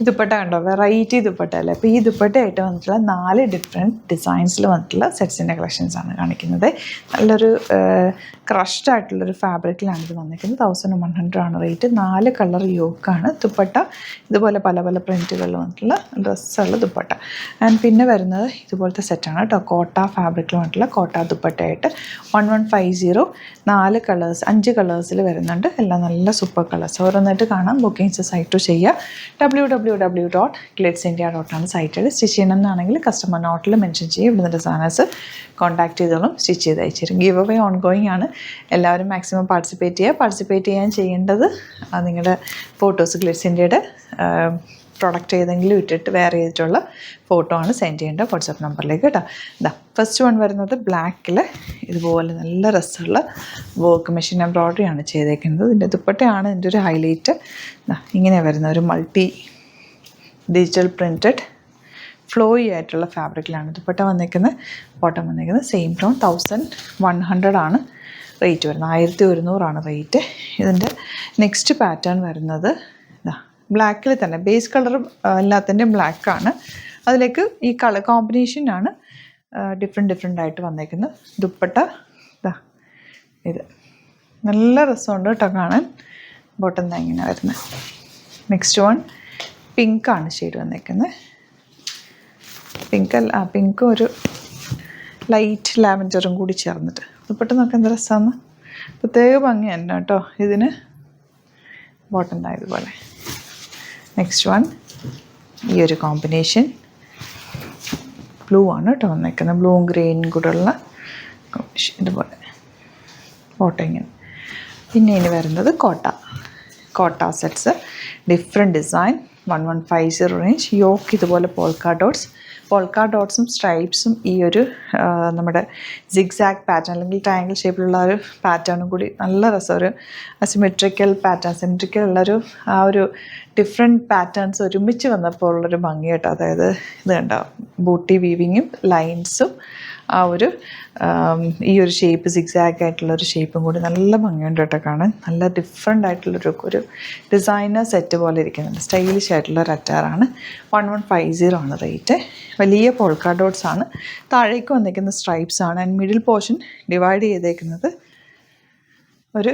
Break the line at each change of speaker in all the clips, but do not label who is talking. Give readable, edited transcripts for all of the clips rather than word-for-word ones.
ദുപ്പട്ട കണ്ടോ, വെറൈറ്റി ദുപ്പട്ട അല്ലേ. അപ്പോൾ ഈ ദുപ്പട്ടയായിട്ട് വന്നിട്ടുള്ള 4 ഡിഫറെൻറ്റ് ഡിസൈൻസിൽ വന്നിട്ടുള്ള സെറ്റ്സിൻ്റെ കളക്ഷൻസാണ് കാണിക്കുന്നത്. നല്ലൊരു ക്രഷ്ഡ് ആയിട്ടുള്ളൊരു ഫാബ്രിക്കിലാണ് ഇത് വന്നിരിക്കുന്നത്. 1100 ആണ് റേറ്റ്. 4 കളർ യോക്കാണ്. ദുപ്പട്ട ഇതുപോലെ പല പല പ്രിൻറ്റുകളിൽ വന്നിട്ടുള്ള ഡ്രസ്സുള്ള ദുപ്പട്ട. ആൻഡ് പിന്നെ വരുന്നത് ഇതുപോലത്തെ സെറ്റാണ് കേട്ടോ. കോട്ട ഫാബ്രിക്കിൽ വന്നിട്ടുള്ള കോട്ട ദുപ്പട്ടയായിട്ട് 1150. 4 കളേഴ്സ് 5 കളേഴ്സിൽ വരുന്നുണ്ട്. എല്ലാം നല്ല സൂപ്പർ കളേഴ്സ്. ഓരോന്നായിട്ട് കാണാം. ബുക്കിങ്സ് സൈറ്റ് ചെയ്യുക. www.glitzindia.com ആണ് സൈറ്റിൽ. സ്റ്റിച്ച് ചെയ്യണമെന്നാണെങ്കിൽ കസ്റ്റമർ നോട്ടിൽ മെൻഷൻ ചെയ്യും. ഇവിടുന്ന് ഡിസൈനേഴ്സ് കോൺടാക്ട് ചെയ്തോളും, സ്റ്റിച്ച് ചെയ്ത് അയച്ചു തരും. ഗീവ് അവേ ഓൺഗോയിങ് ആണ്. എല്ലാവരും മാക്സിമം പാർട്ടിസിപ്പേറ്റ് ചെയ്യാൻ ചെയ്യേണ്ടത് നിങ്ങളുടെ ഫോട്ടോസ് ഗ്ലിറ്റ്സ് ഇന്ത്യയുടെ പ്രൊഡക്റ്റ് ഏതെങ്കിലും ഇട്ടിട്ട് വെയർ ചെയ്തിട്ടുള്ള ഫോട്ടോ ആണ് സെൻഡ് ചെയ്യേണ്ടത് വാട്സാപ്പ് നമ്പറിലേക്ക് കേട്ടോ. ഫസ്റ്റ് വൺ വരുന്നത് ബ്ലാക്കിൽ ഇതുപോലെ നല്ല രസമുള്ള വർക്ക് മെഷീൻ എംബ്രോയ്ഡറി ആണ് ചെയ്തേക്കുന്നത്. ഇതിൻ്റെ ദുപ്പട്ടയാണ് ഇതിൻ്റെ ഒരു ഹൈലൈറ്റ്. ഇങ്ങനെ വരുന്ന ഒരു മൾട്ടി ഡിജിറ്റൽ പ്രിൻറ്റഡ് ഫ്ലോയി ആയിട്ടുള്ള ഫാബ്രിക്കിലാണ് ദുപ്പട്ട വന്നിരിക്കുന്നത്. ബോട്ടം വന്നിരിക്കുന്നത് സെയിം ടോൺ. 1100 ആണ് റേറ്റ് വരുന്നത്. 1100 ആണ് റേറ്റ്. ഇതിൻ്റെ നെക്സ്റ്റ് പാറ്റേൺ വരുന്നത് ബ്ലാക്കിൽ തന്നെ ബേസ് കളർ എല്ലാത്തിൻ്റെയും ബ്ലാക്കാണ്. അതിലേക്ക് ഈ കളർ കോമ്പിനേഷനാണ് ഡിഫറെൻ്റ് ആയിട്ട് വന്നേക്കുന്നത്. ദുപ്പട്ട ഇത് നല്ല രസമുണ്ട് കേട്ടോ കാണാൻ. ബോട്ടം തന്നെ ഇങ്ങനെ വരുന്നത്. നെക്സ്റ്റ് വൺ പിങ്കാണ് ഷെയ്ഡ് വന്നേക്കുന്നത്. പിങ്കും ഒരു ലൈറ്റ് ലാവൻഡറും കൂടി ചേർന്നിട്ട് ദുപ്പട്ട നോക്കാൻ എന്ത് രസമാണ്. പ്രത്യേക ഭംഗി തന്നെ കേട്ടോ ഇതിന്. ബോട്ടം തന്നെ ഇതുപോലെ. നെക്സ്റ്റ് വൺ ഈ ഒരു കോമ്പിനേഷൻ ബ്ലൂ ആണ് കേട്ടോ വന്നേക്കുന്നത്. ബ്ലൂവും ഗ്രീനും കൂടെ ഉള്ള കോമ്പിനേഷൻ ഇതുപോലെ. ബോട്ടം ഇങ്ങനെ. പിന്നെ ഇനി വരുന്നത് കോട്ട sets different design 1150 range. Yoke ഇതുപോലെ പോൾക്കാ ഡോട്ട്സും സ്ട്രൈപ്സും ഈ ഒരു നമ്മുടെ സിഗ്സാഗ് പാറ്റേൺ അല്ലെങ്കിൽ ട്രയാങ്കിൾ ഷേപ്പിലുള്ള ഒരു പാറ്റേണും കൂടി നല്ല രസം. ഒരു സിമെട്രിക്കൽ ഉള്ളൊരു ആ ഒരു ഡിഫറെൻറ്റ് പാറ്റേൺസ് ഒരുമിച്ച് വന്നപ്പോൾ ഉള്ളൊരു ഭംഗി കേട്ടോ. അതായത് ഇത് കണ്ടോ, ബൂട്ടി വീവിങ്ങും ലൈൻസും ആ ഒരു ഈ ഒരു ഷേപ്പ് സിഗ്സാഗ് ആയിട്ടുള്ളൊരു ഷേപ്പും കൂടി നല്ല ഭംഗിയുണ്ട് കേട്ടോ കാണാൻ. നല്ല ഡിഫറെൻ്റ് ആയിട്ടുള്ളൊരു ഡിസൈനർ സെറ്റ് പോലെ ഇരിക്കുന്നുണ്ട്. സ്റ്റൈലിഷ് ആയിട്ടുള്ള ഒരു അറ്റാറാണ്. 1150 ആണ് റേറ്റ്. വലിയ പോൾക്കാ ഡോട്ട്സ് ആണ്. താഴേക്ക് വന്നിരിക്കുന്ന സ്ട്രൈപ്സ് ആണ്. ആൻഡ് മിഡിൽ പോർഷൻ ഡിവൈഡ് ചെയ്തേക്കുന്നത് ഒരു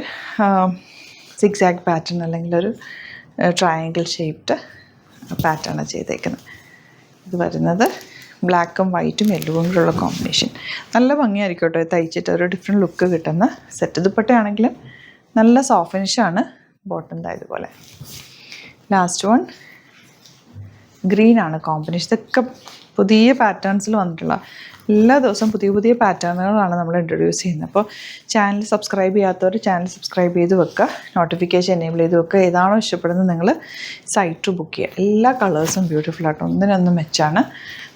സിഗ്സാഗ് പാറ്റേൺ അല്ലെങ്കിൽ ഒരു ട്രയാങ്കിൾ ഷേപ്ഡ് പാറ്റേൺ ചെയ്തേക്കുന്നത്. ഇത് വരുന്നത് ബ്ലാക്കും വൈറ്റും യെല്ലോവും കൂടെയുള്ള കോമ്പിനേഷൻ. നല്ല ഭംഗിയായിരിക്കും കേട്ടോ തയ്ച്ചിട്ട് ഒരു ഡിഫറെൻറ്റ് ലുക്ക് കിട്ടുന്ന സെറ്റ്. ദുപ്പട്ടയാണെങ്കിലും നല്ല സോഫ്റ്റ് ഫിനിഷാണ്. ബോട്ടം ഇതുപോലെ. ലാസ്റ്റ് വൺ ഗ്രീനാണ് കോമ്പിനേഷൻ. ഇതൊക്കെ പുതിയ പാറ്റേൺസിൽ വന്നിട്ടുള്ള എല്ലാ ദിവസവും പുതിയ പാറ്റേണുകളാണ് നമ്മൾ ഇൻട്രൊഡ്യൂസ് ചെയ്യുന്നത്. അപ്പോൾ ചാനൽ സബ്സ്ക്രൈബ് ചെയ്യാത്തവർ ചാനൽ സബ്സ്ക്രൈബ് ചെയ്ത് വെക്കുക. നോട്ടിഫിക്കേഷൻ എനേബിൾ ചെയ്ത് വെക്കുക. ഏതാണോ ഇഷ്ടപ്പെടുന്നത് നിങ്ങൾ സൈറ്റ് ബുക്ക് ചെയ്യുക. എല്ലാ കളേഴ്സും ബ്യൂട്ടിഫുൾ ആട്ടോ, ഒന്നിനൊന്നും മെച്ചാണ്.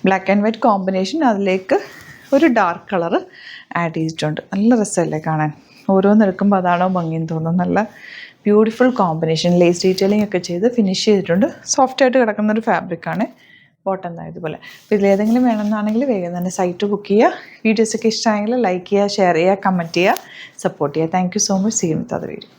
ബ്ലാക്ക് ആൻഡ് വൈറ്റ് കോമ്പിനേഷൻ, അതിലേക്ക് ഒരു ഡാർക്ക് കളർ ആഡ് ചെയ്തിട്ടുണ്ട്. നല്ല രസമല്ലേ കാണാൻ. ഓരോന്നെടുക്കുമ്പോൾ അതാണോ ഭംഗിയെന്ന് തോന്നുന്നു. നല്ല ബ്യൂട്ടിഫുൾ കോമ്പിനേഷൻ. ലേസ് ഡീറ്റെയിലിംഗ് ഒക്കെ ചെയ്ത് ഫിനിഷ് ചെയ്തിട്ടുണ്ട്. സോഫ്റ്റായിട്ട് കിടക്കുന്നൊരു ഫാബ്രിക്കാണ്. ബോട്ടം ഇതുപോലെ. അപ്പോൾ ഇതിലേതെങ്കിലും വേണമെന്നാണെങ്കിൽ വേഗം തന്നെ സൈറ്റ് ബുക്ക് ചെയ്യുക. വീഡിയോസൊക്കെ ഇഷ്ടമായെങ്കിൽ ലൈക്ക് ചെയ്യുക, ഷെയർ ചെയ്യുക, കമൻറ്റ് ചെയ്യുക, സപ്പോർട്ട് ചെയ്യുക. Thank you so much. See you with other video.